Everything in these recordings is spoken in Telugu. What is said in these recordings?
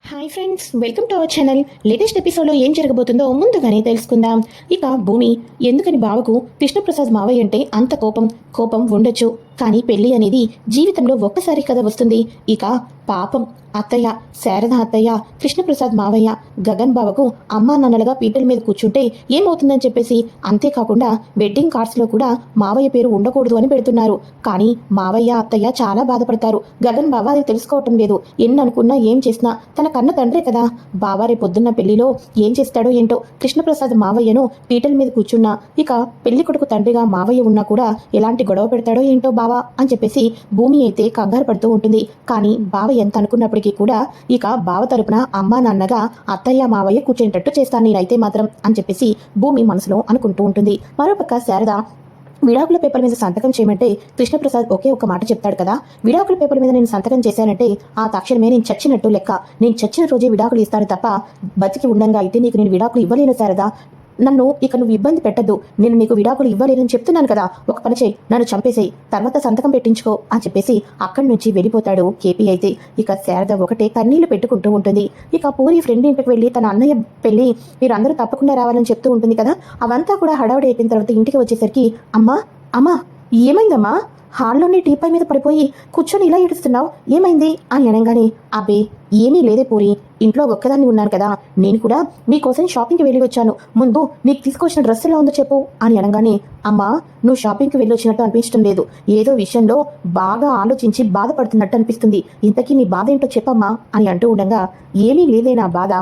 Hi friends, welcome to our channel. Latest ఎపిసోడ్లో ఏం జరగబోతుందో ముందుగానే తెలుసుకుందాం. ఇక భూమి ఎందుకని బావకు కృష్ణప్రసాద్ మావయ్య అంటే అంత కోపం ఉండొచ్చు, కానీ పెళ్లి అనేది జీవితంలో ఒక్కసారి కదా వస్తుంది. ఇక పాపం అత్తయ్య, శారద అత్తయ్య, కృష్ణప్రసాద్ మావయ్య, గగన్ బావకు అమ్మా నాన్నలుగా పీటల మీద కూర్చుంటే ఏమవుతుందని చెప్పేసి, అంతేకాకుండా వెడ్డింగ్ కార్డ్స్లో కూడా మావయ్య పేరు ఉండకూడదు అని పెడుతున్నారు. కానీ మావయ్య అత్తయ్య చాలా బాధపడతారు. గగన్ బావ అది తెలుసుకోవటం లేదు. ఎన్ని అనుకున్నా ఏం చేసినా తన కన్న తండ్రే కదా. బావ రేపు పొద్దున్న పెళ్లిలో ఏం చేస్తాడో ఏంటో. కృష్ణప్రసాద్ మావయ్యను పీటల మీద కూర్చున్నా, ఇక పెళ్లి కొడుకు తండ్రిగా మావయ్య ఉన్నా కూడా ఎలాంటి గొడవ పెడతాడో ఏంటో బావ అని చెప్పేసి భూమి అయితే కంగారు పడుతూ ఉంటుంది. కానీ బావ ఎంత అనుకున్నప్పటికీ కూడా ఇక బావ తరపున అమ్మా నాన్నగా అత్తయ్య మావయ్య కూర్చునేటట్టు చేస్తాను నేనైతే మాత్రం అని చెప్పేసి భూమి మనసులో అనుకుంటూ ఉంటుంది. మరోపక్క శారద విడాకుల పేపర్ మీద సంతకం చేయమంటే కృష్ణప్రసాద్ ఒకే ఒక మాట చెప్తాడు కదా, విడాకుల పేపర్ మీద నేను సంతకం చేశానంటే ఆ తక్షణమే నేను చచ్చినట్టు లెక్క. నేను చచ్చిన రోజే విడాకులు ఇస్తాను తప్ప బతికి ఉండంగా అయితే నీకు నేను విడాకులు ఇవ్వలేను శారద. నన్ను ఇక నువ్వు ఇబ్బంది పెట్టద్దు. నేను నీకు విడాకులు ఇవ్వలేనని చెప్తున్నాను కదా, ఒక పని చేయి, నన్ను చంపేసేయి, తర్వాత సంతకం పెట్టించుకో అని చెప్పేసి అక్కడి నుంచి వెళ్ళిపోతాడు కేపీ. అయితే ఇక శారద ఒకటే కన్నీళ్లు పెట్టుకుంటూ ఉంటుంది. ఇక పూరి ఫ్రెండ్ ఇంటికి వెళ్ళి తన అన్నయ్య పెళ్ళి మీరందరూ తప్పకుండా రావాలని చెప్తూ ఉంటుంది కదా. అవంతా కూడా హడావుడి అయిపోయిన తర్వాత ఇంటికి వచ్చేసరికి అమ్మా ఏమైందమ్మా, హాల్లోనే టీపై మీద పడిపోయి కూర్చొని ఇలా ఏడుస్తున్నావు, ఏమైంది అని అనగానే, అబ్బే ఏమీ లేదే పూరి, ఇంట్లో ఒక్కదాన్ని ఉన్నాను కదా, నేను కూడా మీకోసం షాపింగ్కి వెళ్ళి వచ్చాను, ముందు నీకు తీసుకొచ్చిన డ్రెస్ ఎలా ఉందో చెప్పు అని అనగానే, అమ్మా నువ్వు షాపింగ్కి వెళ్ళి వచ్చినట్టు అనిపించడం లేదు, ఏదో విషయంలో బాగా ఆలోచించి బాధపడుతున్నట్టు అనిపిస్తుంది, ఇంతకీ నీ బాధ ఏంటో చెప్పమ్మా అని అంటూ ఉండగా, ఏమీ లేదే నా బాధ,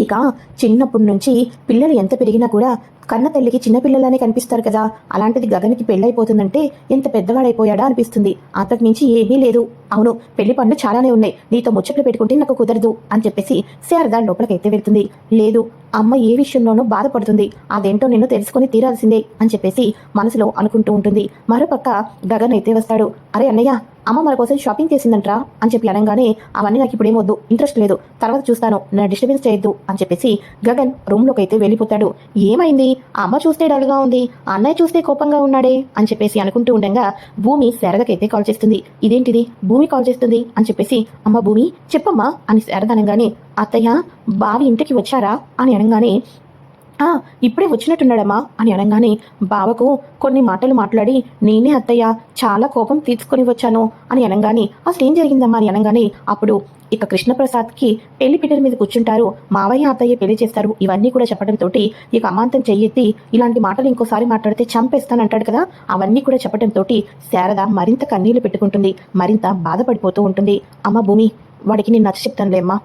ఇక చిన్నప్పటి నుంచి పిల్లలు ఎంత పెరిగినా కూడా కన్న తల్లికి చిన్నపిల్లలానే కనిపిస్తారు కదా, అలాంటిది గగన్కి పెళ్ళైపోతుందంటే ఎంత పెద్దవాడైపోయాడా అనిపిస్తుంది, అంతకు మించి ఏమీ లేదు. అవును, పెళ్లి పనులు చాలానే ఉన్నాయి, నీతో ముచ్చట్లు పెట్టుకుంటే నాకు కుదరదు అని చెప్పేసి శారద లోపలికైతే వెళ్తుంది. లేదు, అమ్మ ఏ విషయంలోనూ బాధపడుతుంది, అదేంటో నేను తెలుసుకొని తీరాల్సిందే అని చెప్పేసి మనసులో అనుకుంటూ ఉంటుంది. మరోపక్క గగన్ అయితే వస్తాడు. అరే అన్నయ్య, అమ్మ మన కోసం షాపింగ్ చేసిందంట్రా అని చెప్పి అనగానే, అవన్నీ నాకు ఇప్పుడు ఏమొద్దు, ఇంట్రెస్ట్ లేదు, తర్వాత చూస్తాను, నా డిస్టర్బెన్స్ చేయొద్దు అని చెప్పేసి గగన్ రూమ్లోకి అయితే వెళ్ళిపోతాడు. ఏమైంది, అమ్మ చూస్తే డల్గా ఉంది, అన్నయ్య చూస్తే కోపంగా ఉన్నాడే అని చెప్పేసి అనుకుంటూ ఉండగా భూమి శారదకైతే కాల్ చేస్తుంది. ఇదేంటిది, భూమి కాల్ చేస్తుంది అని చెప్పేసి, అమ్మ భూమి చెప్పమ్మా అని శారద అనగానే, అత్తయ్య బావి ఇంటికి వచ్చారా అని అనగానే, ఇప్పుడే వచ్చినట్టున్నాడమ్మా అని అనగానే, బావకు కొన్ని మాటలు మాట్లాడి నేనే అత్తయ్య చాలా కోపం తీర్చుకొని వచ్చాను అని అనగానే, అసలు ఏం జరిగిందమ్మా అని అనగానే, అప్పుడు ఇక కృష్ణప్రసాద్కి పెళ్లి పీటల మీద కూర్చుంటారు, మావయ్య అత్తయ్య పెళ్లి చేస్తారు, ఇవన్నీ కూడా చెప్పడంతో ఇక అమాంతం చెయ్యెత్తి ఇలాంటి మాటలు ఇంకోసారి మాట్లాడితే చంపేస్తానంటాడు కదా, అవన్నీ కూడా చెప్పడంతో శారద మరింత కన్నీళ్లు పెట్టుకుంటుంది, మరింత బాధపడిపోతూ ఉంటుంది. అమ్మ భూమి, వాడికి నేను నచ్చ చెప్తానులేమ్మా,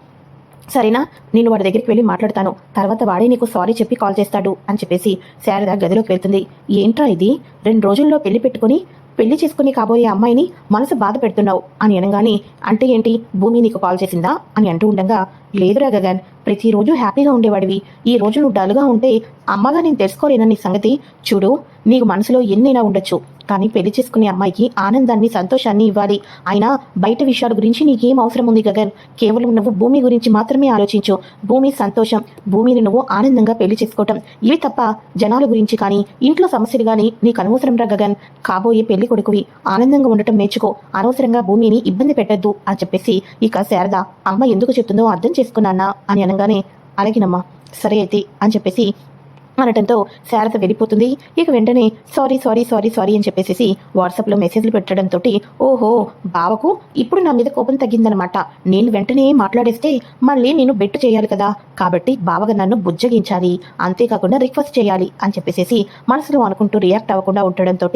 సరేనా, నేను వాడి దగ్గరికి వెళ్ళి మాట్లాడతాను, తర్వాత వాడే నీకు సారీ చెప్పి కాల్ చేస్తాడు అని చెప్పేసి శారద గదిలోకి వెళ్తుంది. ఏంట్రా ఇది, 2 రోజుల్లో పెళ్లి చేసుకుని కాబోయే అమ్మాయిని మనసు బాధ పెడుతున్నావు అని అనగానే, అంటే ఏంటి, భూమి నీకు కాల్ చేసిందా అని అంటూ ఉండగా, లేదురా గగన్, ప్రతిరోజు హ్యాపీగా ఉండేవాడివి, ఈ రోజు నువ్వు డల్గా ఉంటే అమ్మగా నేను తెలుసుకోలేనని సంగతి చూడు, నీకు మనసులో ఎన్నైనా ఉండొచ్చు, కానీ పెళ్లి చేసుకునే అమ్మాయికి ఆనందాన్ని సంతోషాన్ని ఇవ్వాలి, అయినా బయట విషయాల గురించి నీకేం అవసరం ఉంది గగన్, కేవలం నువ్వు భూమి గురించి మాత్రమే ఆలోచించు, భూమి సంతోషం, భూమిని నువ్వు ఆనందంగా పెళ్లి చేసుకోవటం, ఇవి తప్ప జనాల గురించి కానీ ఇంట్లో సమస్యలు కానీ నీకు అనవసరం రా గగన్, కాబోయే పెళ్లి కొడుకువి, ఆనందంగా ఉండటం నేర్చుకో, అనవసరంగా భూమిని ఇబ్బంది పెట్టద్దు అని చెప్పేసి ఇక శారద అమ్మ ఎందుకు చెప్తుందో అర్థం చేసుకున్నానా అని అనగానే, అలాగేనమ్మా, సరే అయితే అని చెప్పేసి అనటంతో శారద వెళ్ళిపోతుంది. ఇక వెంటనే సారీ అని చెప్పేసి వాట్సాప్లో మెసేజ్లు పెట్టడంతో, ఓహో బావకు ఇప్పుడు నా మీద కోపం తగ్గిందనమాట, నేను వెంటనే మాట్లాడేస్తే మళ్ళీ నేను బెట్టు చేయాలి కదా, కాబట్టి బావగా నన్ను బుజ్జగించాలి, అంతేకాకుండా రిక్వెస్ట్ చేయాలి అని చెప్పేసి మనసులో అనుకుంటూ రియాక్ట్ అవ్వకుండా ఉండడంతో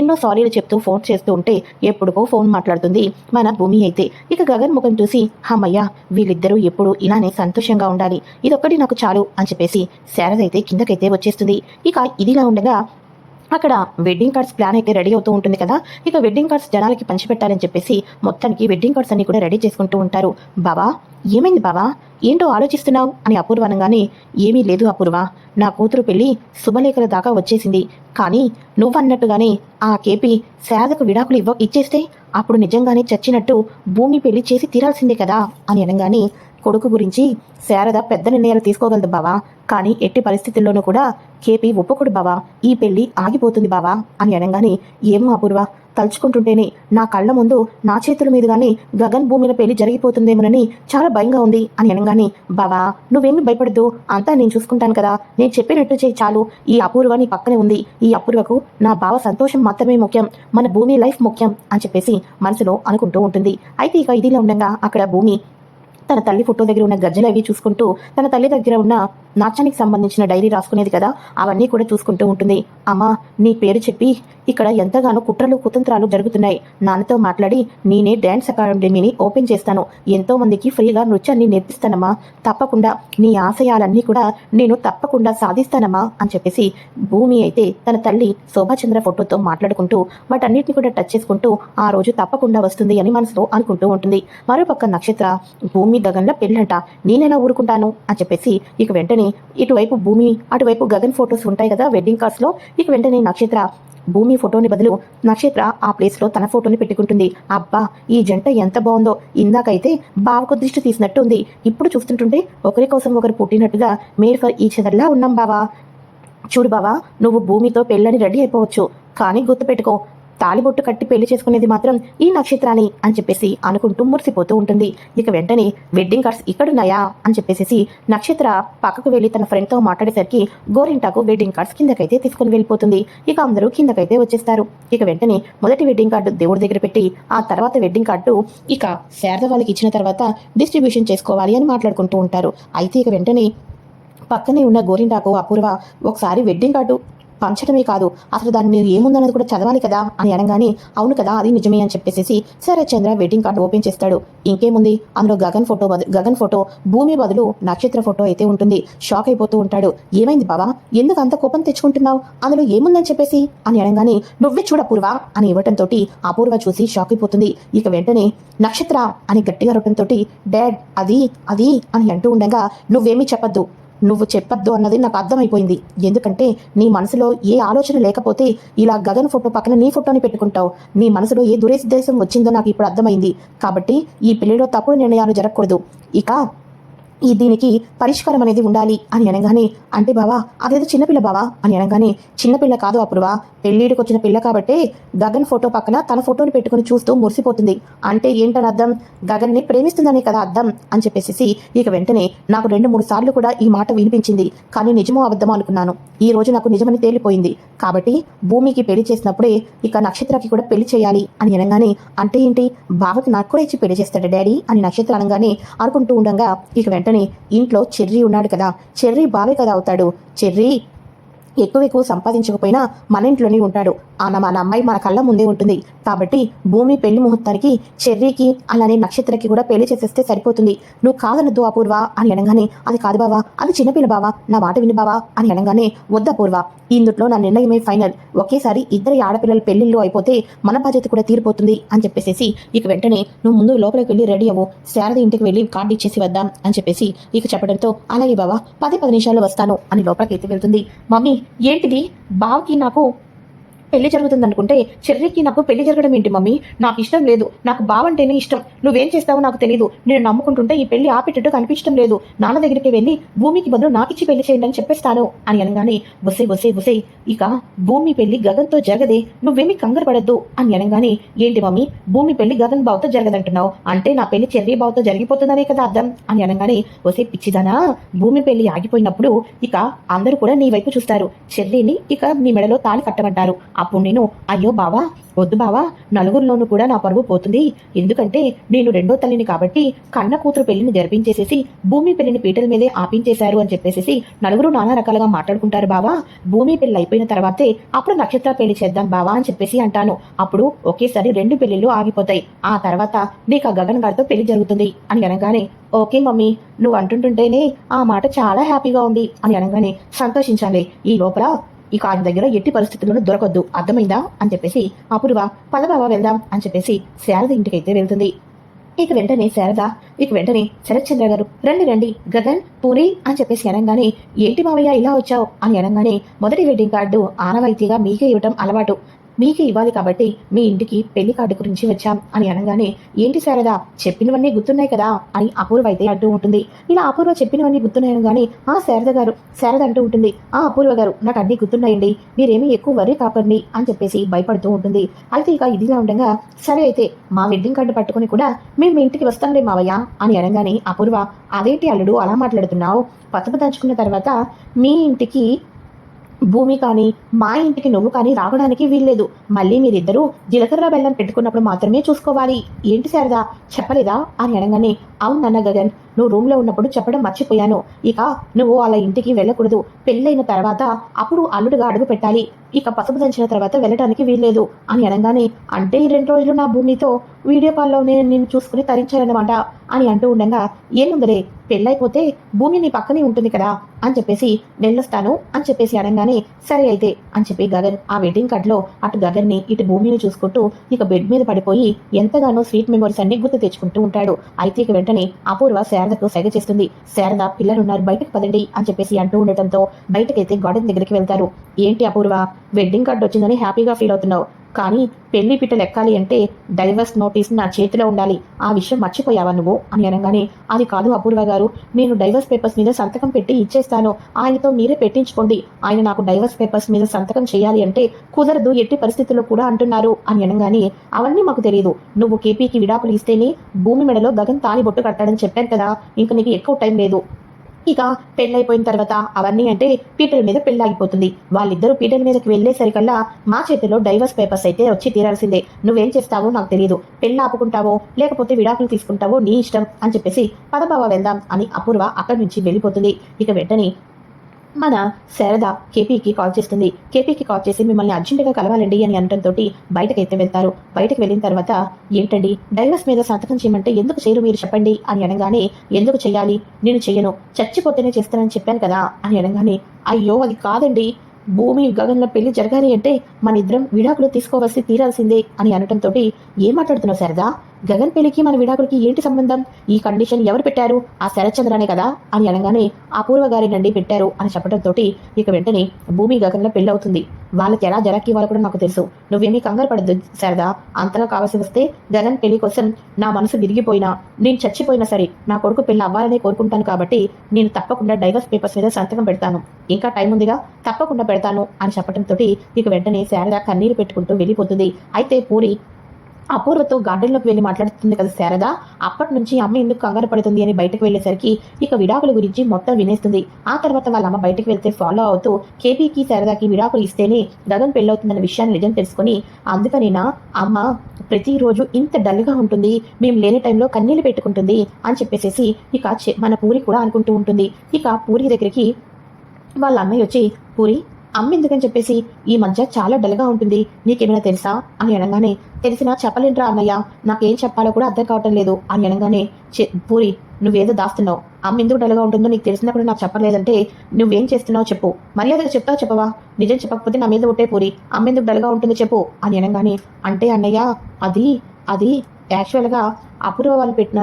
ఎన్నో సారీలు చెప్తూ ఫోన్ చేస్తూ ఉంటే ఎప్పుడుకో ఫోన్ మాట్లాడుతుంది మన భూమి. అయితే ఇక గగన్ ముఖం చూసి, అమ్మయ్య వీళ్ళిద్దరూ ఎప్పుడు ఇలానే సంతోషంగా ఉండాలి, ఇదొక్కటి నాకు చాలు అని చెప్పేసి శారద అయితే కిందకైతే వచ్చేస్తుంది. ఇక ఇదిలా ఉండగా అక్కడ వెడ్డింగ్ కార్డ్స్ ప్లాన్ అయితే రెడీ అవుతూ ఉంటుంది కదా. ఇక వెడ్డింగ్ కార్డ్స్ జనాలకి పంచిపెట్టాలని చెప్పేసి మొత్తానికి వెడ్డింగ్ కార్డ్స్ అన్ని కూడా రెడీ చేసుకుంటూ ఉంటారు. బావా ఏమైంది బావా, ఏంటో ఆలోచిస్తున్నావు అని అపూర్వ అనగానే, ఏమీ లేదు అపూర్వ, నా కూతురు పెళ్ళి శుభలేఖల దాకా వచ్చేసింది, కానీ నువ్వన్నట్టుగానే ఆ కేపీ శారదకు విడాకులు ఇచ్చేస్తే అప్పుడు నిజంగానే చచ్చినట్టు భూమి పెళ్లి చేసి తీరాల్సిందే కదా అని అనగానే, కొడుకు గురించి శారద పెద్ద నిర్ణయాలు తీసుకోగలదు బావా, కానీ ఎట్టి పరిస్థితుల్లోనూ కూడా కేపీ ఒప్పుకోడు బావా, ఈ పెళ్లి ఆగిపోతుంది బావా అని అనగానే, ఏమో అపూర్వ, తలుచుకుంటుంటేనే నా కళ్ళ ముందు నా చేతుల మీదుగానే గగన్ భూమిల పెళ్లి జరిగిపోతుందేమోనని చాలా భయంగా ఉంది అని అనగానే, బావా నువ్వేమి భయపడద్దు, అంతా నేను చూసుకుంటాను కదా, నేను చెప్పినట్టు చేయి చాలు, ఈ అపూర్వ నీ పక్కనే ఉంది, ఈ అపూర్వకు నా బావ సంతోషం మాత్రమే ముఖ్యం, మన భూమి లైఫ్ ముఖ్యం అని చెప్పేసి మనసులో అనుకుంటూ ఉంటుంది. అయితే ఇక ఇదిలా ఉండగా అక్కడ భూమి తన తల్లి ఫోటో దగ్గర ఉన్న గజ్జలు అవి చూసుకుంటూ తన తల్లి దగ్గర ఉన్న నాట్యానికి సంబంధించిన డైరీ రాసుకునేది కదా, అవన్నీ కూడా చూసుకుంటూ ఉంటుంది. అమ్మా నీ పేరు చెప్పి ఇక్కడ ఎంతగానో కుట్రలు కుతంత్రాలు జరుగుతున్నాయి, నాన్నతో మాట్లాడి నేనే డ్యాన్స్ అకాడమీని ఓపెన్ చేస్తాను, ఎంతో మందికి ఫ్రీగా నృత్యాన్ని నేర్పిస్తానమ్మా, తప్పకుండా నీ ఆశయాలన్నీ కూడా నేను తప్పకుండా సాధిస్తానమ్మా అని చెప్పేసి భూమి అయితే తన తల్లి శోభాచంద్ర ఫోటోతో మాట్లాడుకుంటూ వాటన్నిటిని కూడా టచ్ చేసుకుంటూ ఆ రోజు తప్పకుండా వస్తుంది అని మనసులో అనుకుంటూ ఉంటుంది. మరోపక్క నక్షత్ర భూమి గగన్ల పెళ్ళంట, నేనైనా ఊరుకుంటాను అని చెప్పేసి ఇక వెంటనే ఇటువైపు భూమి అటువైపు గగన్ ఫొటోస్ ఉంటాయి కదా వెడ్డింగ్ కార్డ్స్ లో, ఇక వెంటనే నక్షత్ర భూమి ఫోటోని బదులు నక్షత్ర ఆ ప్లేస్ లో తన ఫోటోని పెట్టుకుంటుంది. అబ్బా ఈ జంట ఎంత బాగుందో, ఇందాకైతే బావకు దృష్టి తీసినట్టు ఉంది, ఇప్పుడు చూస్తుంటుంటే ఒకరి కోసం ఒకరు పుట్టినట్టుగా మేడ్ ఫర్ ఈచ్ అదర్లా ఉన్నాం బావా. చూడు బావా, నువ్వు భూమితో పెళ్ళని రెడీ అయిపోవచ్చు, కానీ గుర్తుపెట్టుకో తాలిబొట్టు కట్టి పెళ్లి చేసుకునేది మాత్రం ఈ నక్షత్రాన్ని అని చెప్పేసి అనుకుంటూ మురిసిపోతూ ఉంటుంది. ఇక వెంటనే వెడ్డింగ్ కార్డ్స్ ఇక్కడున్నాయా అని చెప్పేసి నక్షత్ర పక్కకు వెళ్ళి తన ఫ్రెండ్తో మాట్లాడేసరికి గోరింటాకు వెడ్డింగ్ కార్డ్స్ కిందకైతే తీసుకుని వెళ్ళిపోతుంది. ఇక అందరూ కిందకైతే వచ్చేస్తారు. ఇక వెంటనే మొదటి వెడ్డింగ్ కార్డు దేవుడి దగ్గర పెట్టి ఆ తర్వాత వెడ్డింగ్ కార్డు ఇక శారద వాళ్ళకి ఇచ్చిన తర్వాత డిస్ట్రిబ్యూషన్ చేసుకోవాలి అని మాట్లాడుకుంటూ ఉంటారు. అయితే ఇక వెంటనే పక్కనే ఉన్న గోరింటాకు అపూర్వ ఒకసారి వెడ్డింగ్ కార్డు పంచడమే కాదు అసలు దాన్ని మీరు ఏముందన్నది కూడా చదవాలి కదా అని అనగానే, అవును కదా అది నిజమే అని చెప్పేసి సరే చంద్ర వెడ్డింగ్ కార్డు ఓపెన్ చేస్తాడు. ఇంకేముంది అందులో గగన్ ఫోటో భూమి బదులు నక్షత్ర ఫోటో అయితే ఉంటుంది. షాక్ అయిపోతూ ఉంటాడు. ఏమైంది బావా, ఎందుకు అంత కోపం తెచ్చుకుంటున్నావు, అందులో ఏముందని చెప్పేసి అని అనగానే, నువ్వే చూడ అపూర్వ అని ఇవ్వటంతో అపూర్వ చూసి షాక్ అయిపోతుంది. ఇక వెంటనే నక్షత్ర అని గట్టిగా రొట్టంతో డాడ్ అది అది అని అంటూ ఉండగా, నువ్వేమీ చెప్పద్దు, నువ్వు చెప్పొద్దు అన్నది నాకు అర్థమైపోయింది, ఎందుకంటే నీ మనసులో ఏ ఆలోచన లేకపోతే ఇలా గగన్ ఫోటో పక్కన నీ ఫోటోని పెట్టుకుంటావు, నీ మనసులో ఏ దురుద్దేశం వచ్చిందో నాకు ఇప్పుడు అర్థమైంది, కాబట్టి ఈ పెళ్లిలో తప్పుడు నిర్ణయాలు జరగకూడదు, ఇక దీనికి పరిష్కారం అనేది ఉండాలి అని అనగానే, అంటే బావా అదేదో చిన్నపిల్ల బావా అని అనగానే, చిన్నపిల్ల కాదు అపూర్వ, పెళ్ళిడికి వచ్చిన పిల్ల కాబట్టి గగన్ ఫోటో పక్కన తన ఫోటోని పెట్టుకుని చూస్తూ మురిసిపోతుంది, అంటే ఏంటని అర్థం, గగన్ని ప్రేమిస్తుందనే కదా అర్థం అని చెప్పేసి ఇక వెంటనే నాకు 2-3 సార్లు కూడా ఈ మాట వినిపించింది, కానీ నిజమో అబద్ధమో అనుకున్నాను, ఈ రోజు నాకు నిజమని తేలిపోయింది, కాబట్టి భూమికి పెళ్లి చేసినప్పుడే ఇక నక్షత్రకి కూడా పెళ్లి చేయాలి అని అనగానే, అంటే ఏంటి బావకి నాకు కూడా ఇచ్చి పెళ్లి చేస్తాడు డాడీ అని నక్షత్ర అనగానే అనుకుంటూ ఉండగా, ఇక వెంటనే ఇంట్లో చెర్రీ ఉన్నాడు కదా, చెర్రీ బావే కదా అవుతాడు, చెర్రీ ఎక్కువ సంపాదించకపోయినా మన ఇంట్లోనే ఉంటాడు, మన అమ్మాయి మన కళ్ళ ముందే ఉంటుంది, కాబట్టి భూమి పెళ్లి ముహూర్తానికి చెర్రీకి అలానే నక్షత్రకి కూడా పెళ్లి చేసేస్తే సరిపోతుంది, నువ్వు కాదనద్దు అపూర్వ అని అనగానే, అది కాదు బావా, అది చిన్నపిల్ల బావా, నా మాట విని బావా అని అనగానే, వద్దు అపూర్వ, ఇందులో నా నిర్ణయమే ఫైనల్, ఒకేసారి ఇద్దరి ఆడపిల్లల పెళ్లిళ్ళు అయిపోతే మన బాధ్యత కూడా తీరిపోతుంది అని చెప్పేసి ఇక వెంటనే నువ్వు ముందు లోపలికి వెళ్ళి రెడీ అవ్వు, శారద ఇంటికి వెళ్ళి కార్డు ఇచ్చేసి వద్దాం అని చెప్పేసి ఇక చెప్పడంతో, అలాగే బావా 10 నిమిషాల్లో వస్తాను అని లోపలికి అయితే వెళ్తుంది. మమ్మీ ఏంటిది, బావకి నాకు పెళ్లి జరుగుతుంది అనుకుంటే చెర్రీకి నాకు పెళ్లి జరగడం ఏంటి మమ్మీ, నాకు ఇష్టం లేదు, నాకు బావంటేనే ఇష్టం, నువ్వేం చేస్తావో నాకు తెలియదు, నేను నమ్ముకుంటుంటే ఈ పెళ్లి ఆపేటట్టు కనిపించడం లేదు, నాన్న దగ్గరికి వెళ్ళి భూమికి బదులు నాకిచ్చి పెళ్లి చేయండి అని చెప్పేస్తాను అని అనగానే, బొసే ఇక భూమి పెళ్లి గగన్తో జరగదే, నువ్వేమీ కంగారు పడద్దు అని అనగానే, ఏంటి మమ్మీ భూమి పెళ్లి గగన్ బావతో జరగదంటున్నావు, అంటే నా పెళ్లి చెర్రీ బావతో జరిగిపోతుందనే కదా అర్థం అని అనగానే, బొసే పిచ్చిదానా, భూమి పెళ్లి ఆగిపోయినప్పుడు ఇక అందరూ కూడా నీ వైపు చూస్తారు, చెర్రీని ఇక నీ మెడలో తాళి కట్టమంటారు, అప్పుడు నేను అయ్యో బావా వద్దు బావా, నలుగురిలోనూ కూడా నా పరువు పోతుంది, ఎందుకంటే నేను 2వ తల్లిని కాబట్టి కన్న కూతురు పెళ్లిని జరిపించేసేసి భూమి పెళ్లిని పీటల మీదే ఆపించేశారు అని చెప్పేసి నలుగురు నానా రకాలుగా మాట్లాడుకుంటారు బావా, భూమి పెళ్లి అయిపోయిన తర్వాతే అప్పుడు నక్షత్ర పెళ్లి చేద్దాం బావా అని చెప్పేసి అంటాను, అప్పుడు ఒకేసారి 2 పెళ్లిళ్ళు ఆగిపోతాయి, ఆ తర్వాత నీకు ఆ గగన్ గారితో పెళ్లి జరుగుతుంది అని అనగానే, ఓకే మమ్మీ నువ్వు అంటుంటుంటేనే ఆ మాట చాలా హ్యాపీగా ఉంది అని అనగానే, సంతోషించాలి, ఈ లోపల ఇక ఆయన దగ్గర ఎట్టి పరిస్థితుల్లోనూ దొరకొద్దు, అర్థమైందా అని చెప్పేసి అపూర్వ పద బావ వెళ్దాం అని చెప్పేసి శారద ఇంటికైతే వెళ్తుంది. ఇక వెంటనే శరత్చంద్ర గారు రండి గగన్ పూరి అని చెప్పేసి అనగానే, ఏంటి మావయ్య ఇలా వచ్చావు అని అనగానే, మొదటి వెడ్డింగ్ కార్డు ఆనవాయితీగా మీకే ఇవ్వటం అలవాటు, మీకు ఇవ్వాలి కాబట్టి మీ ఇంటికి పెళ్లి కార్డు గురించి వచ్చాం అని అనగానే, ఏంటి శారదా, చెప్పినవన్నీ గుర్తున్నాయి కదా అని అపూర్వ అయితే అంటూ ఉంటుంది. ఇలా అపూర్వ చెప్పినవన్నీ గుర్తున్నాయని కానీ, శారద అంటూ ఉంటుంది, అపూర్వ గారు నాకు అన్నీ గుర్తున్నాయండి, మీరేమీ ఎక్కువ వరీ కాకండి అని చెప్పేసి భయపడుతూ ఉంటుంది. అయితే ఇక ఇదిగా ఉండగా, సరే అయితే మా వెడ్డింగ్ కార్డు పట్టుకుని కూడా మేము మీ ఇంటికి వస్తాంలే మావయ్య అని అనగానే, అపూర్వ అదేంటి అల్లుడు అలా మాట్లాడుతున్నావు, పసుపు దంచుకున్న తర్వాత మీ ఇంటికి భూమి కానీ మా ఇంటికి నువ్వు కానీ రావడానికి వీల్లేదు, మళ్ళీ మీరిద్దరూ జీలకర్ర బెల్లం పెట్టుకున్నప్పుడు మాత్రమే చూసుకోవాలి, ఏంటి శారదా చెప్పలేదా అని అనగానే, అవును నాన్న గగన్, నువ్వు రూమ్లో ఉన్నప్పుడు చెప్పడం మర్చిపోయాను, ఇక నువ్వు అలా ఇంటికి వెళ్ళకూడదు, పెళ్ళైన తర్వాత అప్పుడు అల్లుడుగా అడుగు పెట్టాలి, ఇక పసుపు దంచిన తర్వాత వెళ్ళడానికి వీల్లేదు అని అనగానే, అంటే ఈ 2 రోజులు నా భూమితో వీడియో కాల్లోనే నేను చూసుకుని తరించాలన్నమాట అని అంటూ ఉండగా, ఏముందరే పెళ్ళైపోతే భూమి నీ పక్కనే ఉంటుంది కదా అని చెప్పేసి వెళ్ళొస్తాను అని చెప్పేసి అనగానే, సరే అయితే అని చెప్పి గగన్ ఆ వెడ్డింగ్ కార్డులో అటు గగన్ని ఇటు భూమిని చూసుకుంటూ ఇక బెడ్ మీద పడిపోయి ఎంతగానో స్వీట్ మెమరీస్ అన్ని గుర్తు తెచ్చుకుంటూ ఉంటాడు. అయితే ఇక వెంటనే అపూర్వ శారదకు సైగ చేస్తుంది. శారద పిల్లలున్నారు బయటకు పదండి అని చెప్పేసి అంటూ ఉండటంతో బయటకైతే గార్డెన్ దగ్గరికి వెళ్తారు. ఏంటి అపూర్వ, వెడ్డింగ్ కార్డు వచ్చిందని హ్యాపీగా ఫీల్ అవుతున్నావు, కానీ పెళ్లి పిట్టలు ఎక్కాలి అంటే డైవర్స్ నోటీస్ నా చేతిలో ఉండాలి, ఆ విషయం మర్చిపోయావా నువ్వు అని అనగానే, అది కాదు అపూర్వ గారు, నేను డైవర్స్ పేపర్స్ మీద సంతకం పెట్టి ఇచ్చేస్తాను, ఆయనతో మీరే పెట్టించుకోండి, ఆయన నాకు డైవర్స్ పేపర్స్ మీద సంతకం చేయాలి అంటే కుదరదు ఎట్టి పరిస్థితుల్లో కూడా అంటున్నారు అని అనగానే, అవన్నీ మాకు తెలియదు, నువ్వు కేపీకి విడాకులు ఇస్తేనే భూమి మెడలో గగన్ తాళి బొట్టు కట్టాడని చెప్పాను కదా, ఇంక నీకు ఎక్కువ టైం లేదు, ఇక పెళ్ళైపోయిన తర్వాత అవన్నీ అంటే పీటల మీద పెళ్ళాగిపోతుంది, వాళ్ళిద్దరూ పీటల మీదకి వెళ్ళేసరికల్లా మా చేతిలో డైవర్స్ పేపర్స్ అయితే వచ్చి తీరాల్సిందే, నువ్వేం చేస్తావో నాకు తెలియదు, పెళ్ళి ఆపుకుంటావో లేకపోతే విడాకులు తీసుకుంటావో నీ ఇష్టం అని చెప్పేసి పదబావ వెళ్దాం అని అపూర్వ అక్కడి నుంచి వెళ్ళిపోతుంది. ఇక వెంటనే మన శారద కేపీకి కాల్ చేస్తుంది. కేపీకి కాల్ చేసి మిమ్మల్ని అర్జెంటుగా కలవాలండి అని అనడంతో బయటకైతే వెళ్తారు. బయటకు వెళ్ళిన తర్వాత, ఏంటండి డైవర్స్ మీద సంతకం చేయమంటే ఎందుకు చేయరు మీరు చెప్పండి అని అనగానే, ఎందుకు చెయ్యాలి, నేను చెయ్యను, చచ్చిపోతేనే చేస్తానని చెప్పాను కదా అని అనగానే, అయ్యో అది కాదండి, భూమి గగన్ల పెళ్లి జరగాలి అంటే మన ఇద్దరం విడాకులు తీసుకోవలసి తీరాల్సిందే అని అనటంతో, ఏం మాట్లాడుతున్నావు శారదా, గగన్ పెళ్లికి మన విడాకులకి ఏంటి సంబంధం, ఈ కండిషన్ ఎవరు పెట్టారు, ఆ శరత్చంద్రనే కదా అని అనగానే, అపూర్వ గారి నండి పెట్టారు అని చెప్పడంతో ఇక వెంటనే భూమి గగన్ల పెళ్లి అవుతుంది, వాళ్ళకి ఎలా జరక్కి వాళ్ళు కూడా నాకు తెలుసు, నువ్వేమీ కంగారు పడద్దు శారదా, అంతగా కావాల్సి వస్తే గగన్ పెళ్లి కోసం నా మనసు విరిగిపోయినా నేను చచ్చిపోయినా సరే నా కొడుకు పెళ్లి అవ్వాలనే కోరుకుంటాను, కాబట్టి నేను తప్పకుండా డైవర్స్ పేపర్స్ మీద సంతకం పెడతాను, ఇంకా టైం ఉందిగా తప్పకుండా పెడతాను అని చెప్పడంతో ఇక వెంటనే శారద కన్నీరు పెట్టుకుంటూ వెళ్ళిపోతుంది. అయితే పూరి అపూర్వతో గార్డెన్లోకి వెళ్ళి మాట్లాడుతుంది కదా శారద, అప్పటి నుంచి అమ్మ ఎందుకు కంగారు పడుతుంది అని బయటకు వెళ్ళేసరికి ఇక విడాకుల గురించి మొత్తం వినేస్తుంది. ఆ తర్వాత వాళ్ళ అమ్మ బయటకు వెళ్తే ఫాలో అవుతూ కేపీకి శారదకి విడాకులు ఇస్తేనే గగన్ పెళ్ళవుతుందన్న విషయాన్ని నిజం తెలుసుకుని, అందుకనేనా అమ్మ ప్రతిరోజు ఇంత డల్గా ఉంటుంది, మేము లేని టైంలో కన్నీళ్ళు పెట్టుకుంటుంది అని చెప్పేసి ఇక మన పూరి కూడా అనుకుంటూ ఉంటుంది. ఇక పూరి దగ్గరికి వాళ్ళ అన్నయ్య వచ్చి, పూరి అమ్మ ఎందుకని చెప్పేసి ఈ మధ్య చాలా డల్గా ఉంటుంది, నీకేమైనా తెలుసా అని అనగానే, తెలిసినా చెప్పలేంట్రా అన్నయ్య, నాకేం చెప్పాలో కూడా అర్థం కావటం లేదు అని అనగానే, పూరి నువ్వేదో దాస్తున్నావు, అమ్మ ఎందుకు డల్గా ఉంటుందో నీకు తెలిసినా కూడా నాకు చెప్పలేదంటే నువ్వేం చేస్తున్నావు చెప్పు, మర్యాదగా చెప్తావు చెప్పవా, నిజం చెప్పకపోతే నా మీద ఉంటే పూరి, అమ్మ ఎందుకు డల్గా ఉంటుందో చెప్పు అని అనగానే, అంటే అన్నయ్య అది యాక్చువల్గా అపూర్వ వాళ్ళు పెట్టిన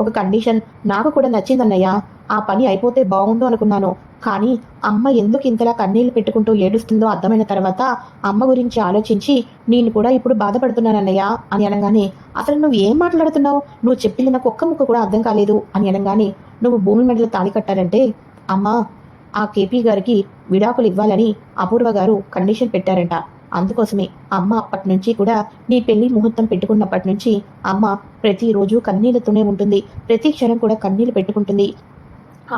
ఒక కండిషన్ నాకు కూడా నచ్చిందన్నయ్య, ఆ పని అయిపోతే బాగుండు అనుకున్నాను, కానీ అమ్మ ఎందుకు ఇంతలా కన్నీళ్లు పెట్టుకుంటూ ఏడుస్తుందో అర్థమైన తర్వాత అమ్మ గురించి ఆలోచించి నేను కూడా ఇప్పుడు బాధపడుతున్నానన్నయ్య అని అనగానే, అసలు నువ్వు ఏం మాట్లాడుతున్నావు, నువ్వు చెప్పింది నాకు ఒక్క ముక్క కూడా అర్థం కాలేదు అని అనగానే, నువ్వు భూమి మెడలో తాళి కట్టాలంటే అమ్మ ఆ కేపీ గారికి విడాకులు ఇవ్వాలని అపూర్వ గారు కండిషన్ పెట్టారంట, అందుకోసమే అమ్మ అప్పటి నుంచి కూడా నీ పెళ్లి ముహూర్తం పెట్టుకున్నప్పటి నుంచి అమ్మ ప్రతిరోజు కన్నీళ్లతోనే ఉంటుంది, ప్రతి క్షణం కూడా కన్నీళ్లు పెట్టుకుంటుంది,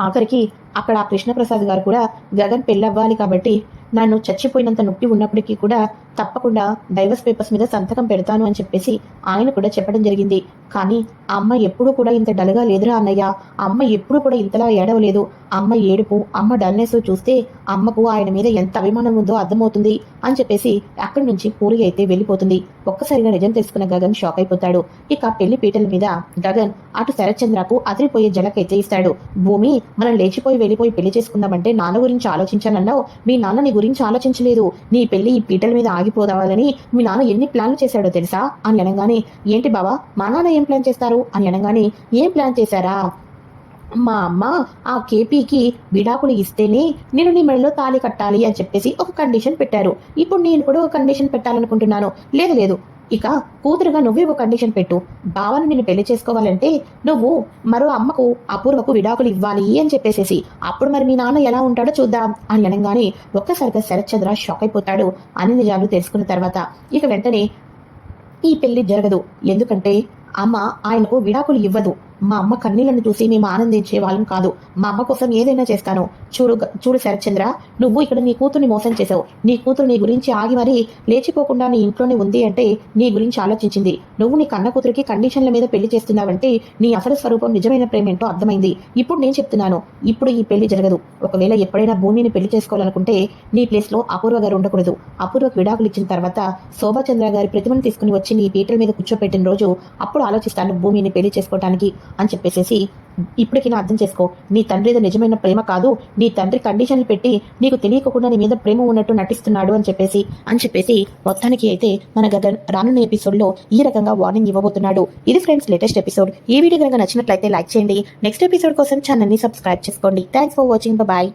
ఆఖరికి అక్కడ కృష్ణప్రసాద్ గారు కూడా గగన్ పెళ్ళవ్వాలి కాబట్టి నన్ను చచ్చిపోయినంత నొప్పి ఉన్నప్పటికీ కూడా తప్పకుండా డైవర్స్ పేపర్స్ మీద సంతకం పెడతాను అని చెప్పేసి ఆయన కూడా చెప్పడం జరిగింది. కానీ అమ్మ ఎప్పుడూ కూడా ఇంత డల్గా లేదురా అన్నయ్య, అమ్మ ఎప్పుడూ కూడా ఇంతలా ఏడవలేదు, అమ్మ ఏడుపు అమ్మ డల్నెస్ చూస్తే అమ్మకు ఆయన మీద ఎంత అభిమానం ఉందో అర్థమవుతుంది అని చెప్పేసి అక్కడి నుంచి పూరి అయితే వెళ్ళిపోతుంది. ఒక్కసారిగా నిజం తెలుసుకున్న గగన్ షాక్ అయిపోతాడు. ఇక పెళ్లి పీటల మీద గగన్ అటు శరత్చంద్రకు అదిరిపోయే జలకైతే ఇస్తాడు. భూమి మనం లేచిపోయి వెళ్ళిపోయి పెళ్లి చేసుకుందామంటే నాన్న గురించి ఆలోచించానన్నావు, మీ నాన్న నీ గురించి ఆలోచించలేదు, నీ పెళ్లి ఈ పీటల మీద ఆగిపోదావాలని మీ నాన్న ఎన్ని ప్లాన్లు చేశాడో తెలుసా అని అనగానే, ఏంటి బావా మా నాన్న ఏం ప్లాన్ చేస్తారు అని అనగానే, ఏం ప్లాన్ చేశారా, మా అమ్మ ఆ కేపీకి విడాకులు ఇస్తేనే నేను నీ మెడలో తాళి కట్టాలి అని చెప్పేసి ఒక కండిషన్ పెట్టారు. ఇప్పుడు నేను కూడా ఒక కండిషన్ పెట్టాలనుకుంటున్నాను. లేదు లేదు, ఇక కూతురుగా నువ్వే ఒక కండిషన్ పెట్టు. బావను నిన్ను పెళ్లి చేసుకోవాలంటే నువ్వు మరో అమ్మకు అపూర్వకు విడాకులు ఇవ్వాలి అని చెప్పేసేసి. అప్పుడు మరి మీ నాన్న ఎలా ఉంటాడో చూద్దాం అని అనగానే ఒక్కసారిగా శరత్చంద్ర షాక్ అయిపోతాడు. అన్ని నిజాలు తెలుసుకున్న తర్వాత ఇక వెంటనే ఈ పెళ్లి జరగదు. ఎందుకంటే అమ్మ ఆయనకు విడాకులు ఇవ్వదు. మా అమ్మ కన్నీళ్లను చూసి మేము ఆనందించే వాళ్ళం కాదు. మా అమ్మ కోసం ఏదైనా చేస్తాను. చూడు శరత్చంద్ర, నువ్వు ఇక్కడ నీ కూతుర్ని మోసం చేసావు. నీ కూతురు నీ గురించి ఆగి మరీ లేచిపోకుండా నీ ఇంట్లోనే ఉంది అంటే నీ గురించి ఆలోచించింది. నువ్వు నీ కన్న కూతురికి కండిషన్ల మీద పెళ్లి చేస్తున్నావంటే నీ అసలు స్వరూపం నిజమైన ప్రేమేంటో అర్థమైంది. ఇప్పుడు నేను చెప్తున్నాను, ఇప్పుడు ఈ పెళ్లి జరగదు. ఒకవేళ ఎప్పుడైనా భూమిని పెళ్లి చేసుకోవాలనుకుంటే నీ ప్లేస్లో అపూర్వ గారు ఉండకూడదు. అపూర్వకు విడాకులు ఇచ్చిన తర్వాత శోభాచంద్ర గారి ప్రతిమను తీసుకుని వచ్చి నీ పీటల మీద కూర్చోపెట్టిన రోజు అప్పుడు ఆలోచిస్తాను భూమిని పెళ్లి చేసుకోవడానికి అని చెప్పేసేసి. ఇప్పటికీ అర్థం చేసుకో, నీ తండ్రిది నిజమైన ప్రేమ కాదు. నీ తండ్రి కండిషన్లు పెట్టి నీకు తెలియకుండా నీ మీద ప్రేమ ఉన్నట్టు నటిస్తున్నాడు అని చెప్పేసి మొత్తానికి అయితే మన గగన్ రానున్న ఎపిసోడ్లో ఈ రకంగా వార్నింగ్ ఇవ్వబోతున్నాడు. ఇది ఫ్రెండ్స్ లేటెస్ట్ ఎపిసోడ్. ఈ వీడియో కనుక నచ్చినట్లయితే లైక్ చేయండి. నెక్స్ట్ ఎపిసోడ్ కోసం ఛానల్ని సబ్స్క్రైబ్ చేసుకోండి. Thanks for watching. బాయ్.